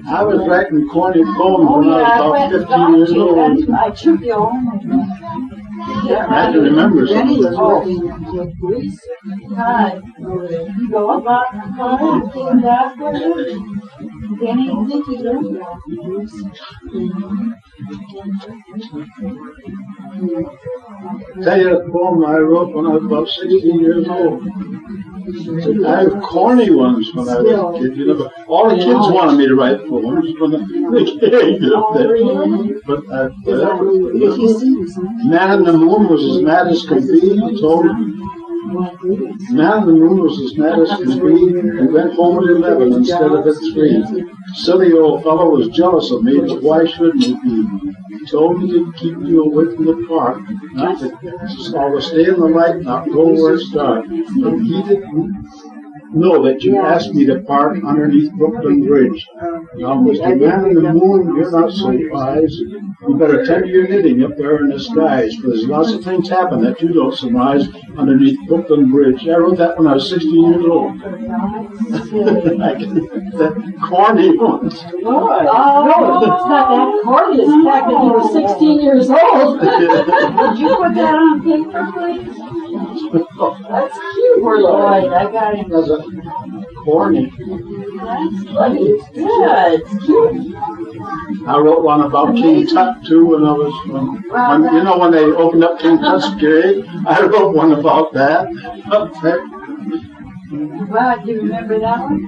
I was writing corny poems when I was about 15 years old. I took you home. I can remember Jenny was something. working with Gleason. Hi. You go up and come came back with him. Jenny, did you go? Tell you a poem I wrote when I was about 16 years old. I have corny ones when I was a kid, you know, but all the kids wanted me to write poems when they came up there. But Man in the Moon was as mad as could be, he told me. Man in the Moon was as mad as could be, and went home at 11 instead of at 3. Silly old fellow was jealous of me, but why shouldn't he be? He told me to keep you away from the park, not to stay in the light, not go where it's dark. But he didn't know that you asked me to park underneath Brooklyn Bridge. Now, Mr. Man in the Moon, you're not so wise. You better tend to your knitting up there in the skies, for there's lots of things happen that you don't surmise underneath Brooklyn Bridge. I wrote that when I was 16 years old. That corny ones. No, it's not that corny. It's the fact that you were 16 years old. Did you put that on paper, please? That's cute, Lloyd. I got him. That's a corny. That's funny. It's good. It's cute. I wrote one about King Tut too when I was when they opened up King Tut's grave. I wrote one about that. Wow, do you remember that one?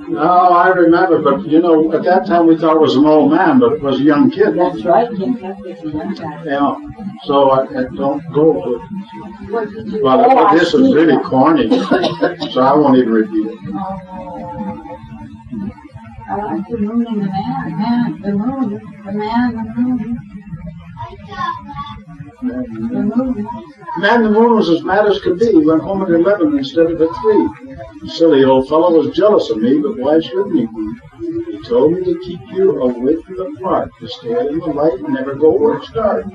No, I remember, but you know, at that time we thought it was an old man, but it was a young kid. That's right, King Tut was a young guy. Yeah, so I don't go with it. What did you? But this is really corny, so I won't even repeat it. I like the moon and the man, the moon, the man, the moon. The moon. Man, the Moon was as mad as could be. He went home at 11 instead of at 3. The silly old fellow was jealous of me, but why shouldn't he be? He told me to keep you away from the park, to stay in the light and never go where it's dark.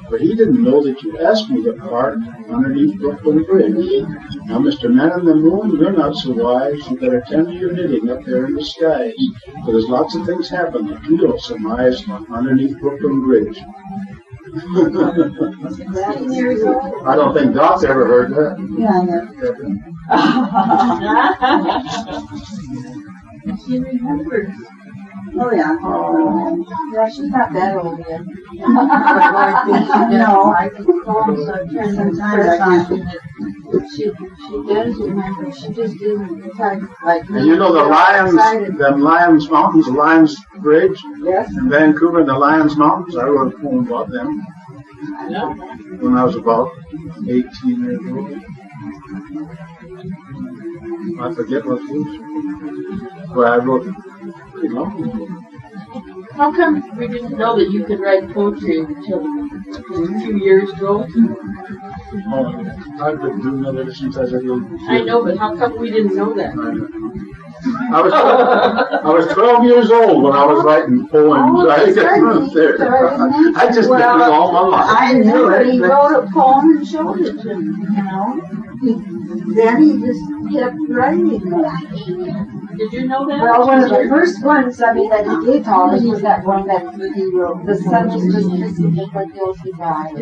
But he didn't know that you asked me to park underneath Brooklyn Bridge. Now, Mr. Man in the Moon, you're not so wise. You better tend to your knitting up there in the skies. For there's lots of things happen that you don't surmise underneath Brooklyn Bridge. I don't think Doc's ever heard that. Yeah, she remembers. Oh, yeah. Yeah, she's not that old yet. No, I can call sometimes I can't. She does remember. She just didn't like. And you know the Lions Mountains, the Lions Bridge in Vancouver, and the Lions Mountains. I wrote a poem about them when I was about 18 years old. I forget what it was, but I wrote it pretty long. How come we didn't know that you could write poetry until a few years ago? Oh, I've been doing that ever since I was a little kid. I know, but how come we didn't know that? I was 12 years old when I was writing poems. I just did it all my life. I knew it. He wrote a poem and showed it to me, you know. Then he just kept writing it. Did you know that? Well, one of the first ones, that he did tell us was that one that he wrote. The sun is just kissing the foothills he died.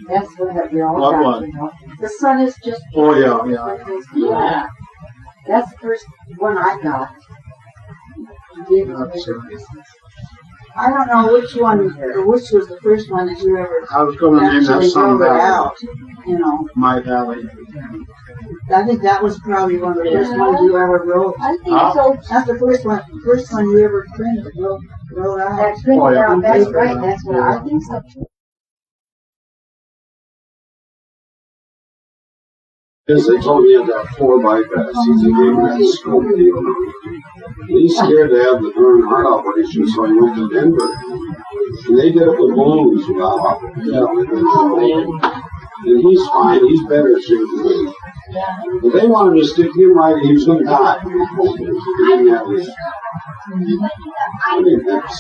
That's one that we all what got. One? You know. The sun is just. Oh yeah. Yeah. That's the first one I got. I don't know which one, or which was the first one that you ever. I was going to name that song out. You know. My Valley. I think that was probably one of the first ones you ever wrote. I think so. That's the first one you ever printed, wrote out. That's printed out. That's right. That's what I think so. As they told me that 4x he's a game that scope deal. He's scared to have the darn heart operation, so he went to Denver. And they did it with balloons. And he's fine, he's better soon. But they wanted to stick him right, he was going to die.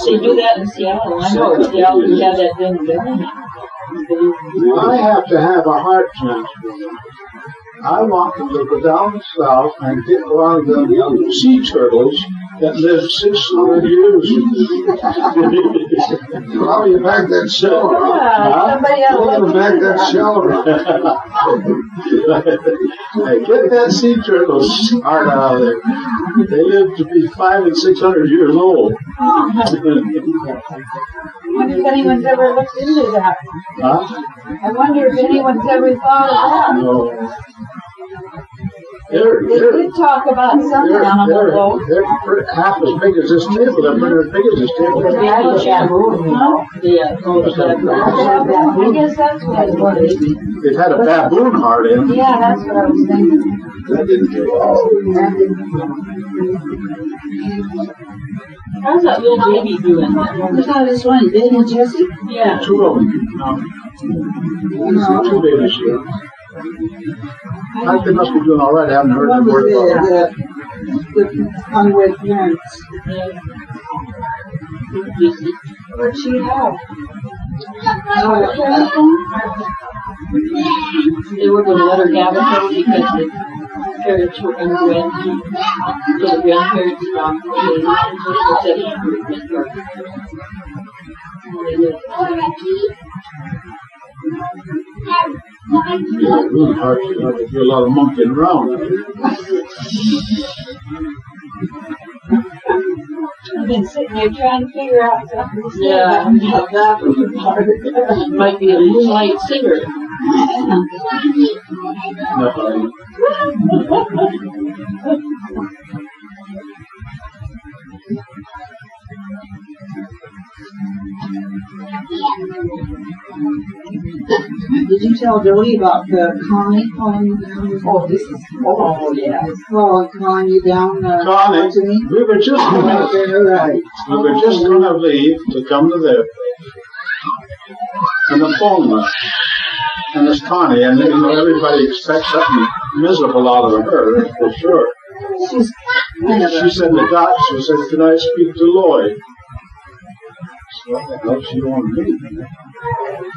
They do that in Seattle. I know in Seattle we have that thing there. I have to have a heart transplant. I want them to go down south and get one of the young sea turtles that lived 600 years. How you back that shell? Somebody How else. you back that shell? Hey, get that sea turtle's heart out of there. They live to be 500 and 600 years old. I wonder if anyone's ever looked into that. Huh? I wonder if anyone's ever thought of that. No. They did talk about some animal, though. They're half as big as this table. They're pretty as big as this table. Yeah, the baboon, you know? Yeah, oh, the baboon. I guess that's what it was. They've had a baboon heart in. Yeah, that's what I was thinking. That didn't get all. How's that little baby doing? Who's on this one? Baby Jessie? Yeah. Two of them. Two babies here. I think they must be doing all right. I haven't heard them word about it. The unwed parents. What'd she have? They were going to let her have it though because the parents were unwed. So the grandparents stopped. They said she was Baboon heart, you have to do a lot of monkeying around. I've been sitting there trying to figure out something to say Yeah. about that part. might be a moonlight singer. No. Did you tell Dody about the Connie calling you down? Oh, this is, oh, yeah. Calling you down Connie, to me? we were just going to leave to come to there. And the phone went. And it's Connie, and you know, everybody expects something miserable out of her, for sure. She said to Dot, she said, "Can I speak to Lloyd?" So what the hell she wanted me?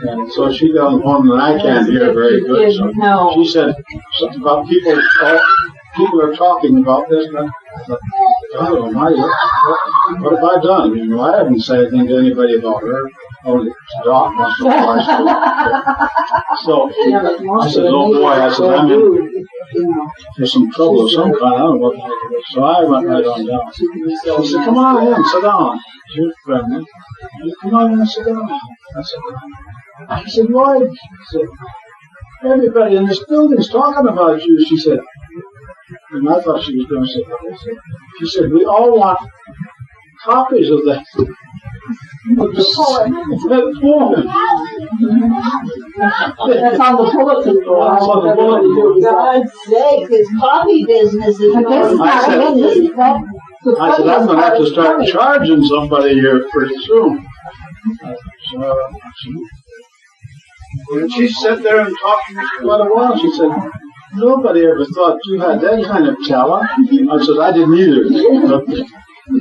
And so she got on the phone, and I can't hear very good. So she said something about people are talking about this. And I thought, God Almighty, what have I done? You know, I haven't said anything to anybody about her. Only Doc wants to watch. So I said, "Oh boy," I said, "I'm in for some trouble of some kind. I don't know what the heck it is." So I went right on down. She said, "Come on in, sit down." She was friendly. She said, "Come on in, sit down." I said, "Lloyd," "everybody in this building's talking about you," she said. And I thought she was going to say, she said, "We all want copies of that." The poem. That poem. That's on the bulletin board. That's on the bulletin board. For God's sake, this coffee business is I said, "I'm going to have to start charging somebody here pretty soon." And she sat there and talked to me for quite a while. She said, "Nobody ever thought you had that kind of talent." I said, "I didn't either."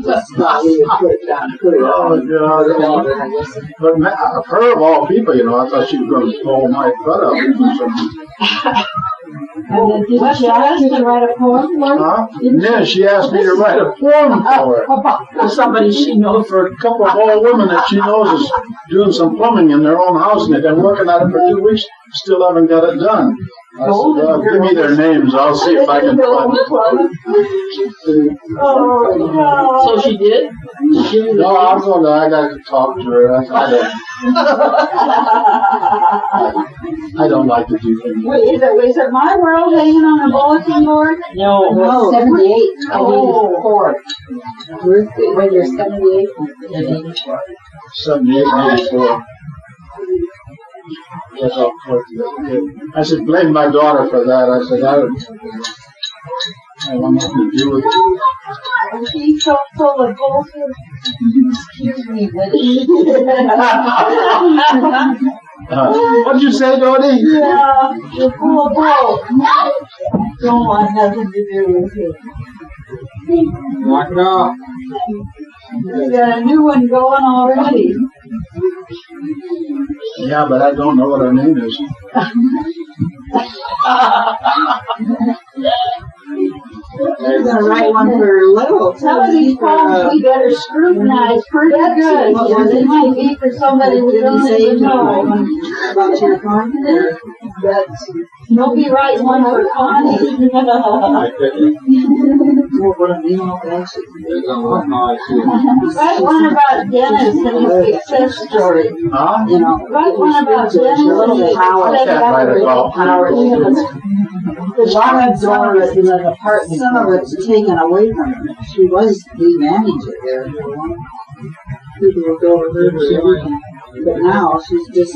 That's not really put it down. Oh, God. But of her, of all people, you know, I thought she was going to blow my butt up or something. And then did she ask you to write a poem? Huh? Yeah, she asked me to write a poem for her. For somebody she knows. For a couple of old women that she knows is doing some plumbing in their own house, and they've been working at it for 2 weeks, still haven't got it done. I said, "Well, give me their names, I'll see if I can find them." Oh, no. So she did? No, I got to talk to her. I don't like to do things. Wait, is it my world hanging on the bulletin board? No. No. 78. Oh. 4. When you're 78? 78, 84. Yes, I'll talk to you. I said, "Blame my daughter for that." I said, I want nothing to do with it. She's so full of bullshit. Excuse me, but What'd you say, Dody? yeah, you're full of bull. Don't want nothing to do with it. Knock it off. You got a new one going already. Yeah, but I don't know what her name is. You're gonna write one for Little. Some of these poems we better scrutinize pretty good. Because it might be for somebody who doesn't even know. About your farm? Nobody writes one for Connie. Write one about Dennis and his success story. Huh? You know, write one about Dennis and his The one of Doris in an apartment. Some of it's taken away from her. She was the manager there for a while. People would go to her to see her. But now she's just,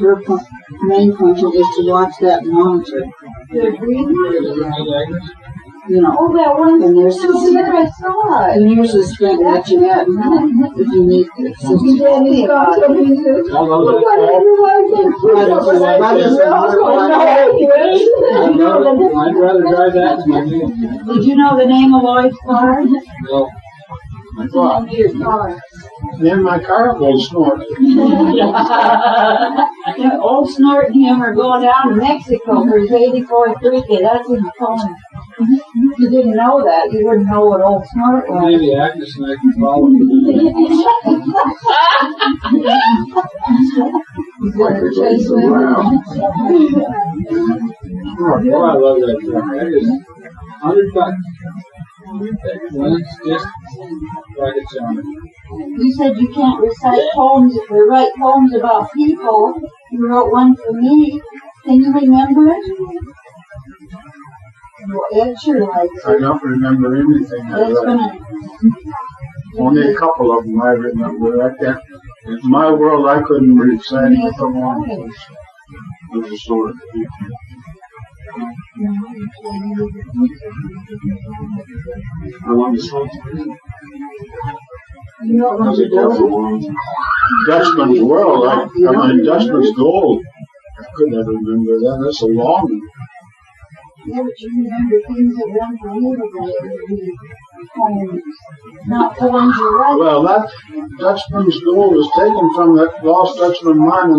her main function is to watch that monitor. You know, Oh, that one. and there's I saw it. and here's the thing that you have if you need to. I'd rather drive that than my new. Did you know the name of Lloyd's car? No. What's the name of your car? In my car, Old Snort. Old Snort and him are going down to Mexico for his 84th birthday. That's in the poem. If you didn't know that, you wouldn't know what Old Snort was. Maybe Agnes and I can follow you. He's gonna chase with him. Oh, I love that truck. That is $100. It's just like it's on. You said you can't recite poems or write poems about people. You wrote one for me. Can you remember it? Well, Ed sure likes I it. don't remember anything. It's gonna. Only a couple of them I remember. I can't. In my world, I couldn't recite it for long. It was sort of. I want to smoke. You know what Because to it goes do? along. Dutchman's World. I mean, Dutchman's Gold. I could never remember that. That's a long one. Yeah, but you remember things that run for you poems, not poems you write. Well, that Dutchman's Gold was taken from that lost Dutchman mine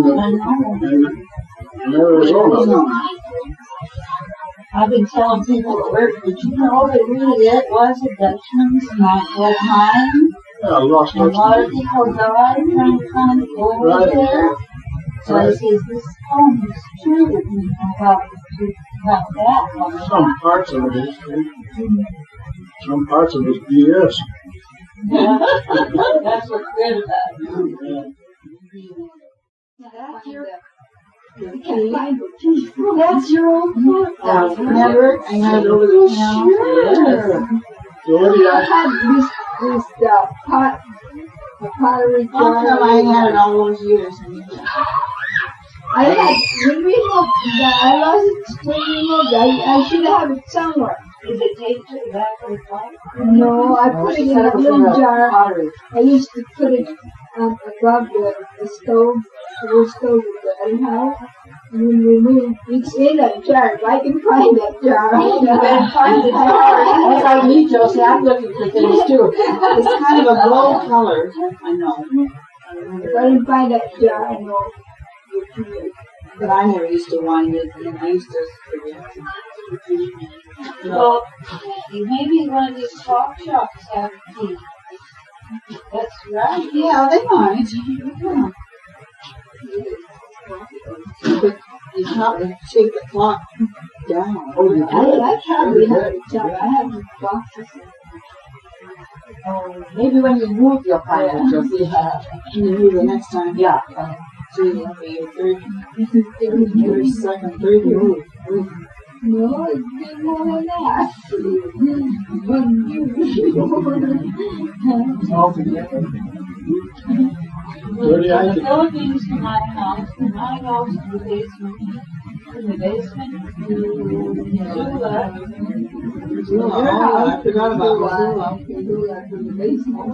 in Arizona. I've been telling people at work, did you know that really it was a Dutchman's mine? Yeah, lost And a lot of Dutchman. people died trying to find gold Right. there. So I says, this poem is true about that. Some parts of it is true. Some parts of it is BS. That's what's good about it. That's your old book. Remember? I had it over the Sure. Dody, I had this pottery jar. How come I had it all those years? I had, when we moved, I lost it when we moved. I should have it somewhere. Is it taped to the back of the car? No, I put it in a little jar. I used to put it above the stove, the old stove at the other house. And when we moved, it's in that jar. If I can find that jar, You better find the jar. That's like me, Josie. I'm looking for things too. It's kind of a gold color. I know. if I can find that jar, I know. But I never used to wind it, and I used to forget. Well, maybe one of these talk shops have tea. That's right. Yeah, they might. Yeah. But you probably take the clock down. I probably have the jar. I have the boxes. Maybe when you move, you'll find it, Josie. When you move the next time. Yeah. So you'll be your third, your second, third move. No, it's been more than that. All together. Dody, I From the could, Philippines to my house, from my house to the basement, from the basement to Zula. Oh, I forgot about Zula. From the basement.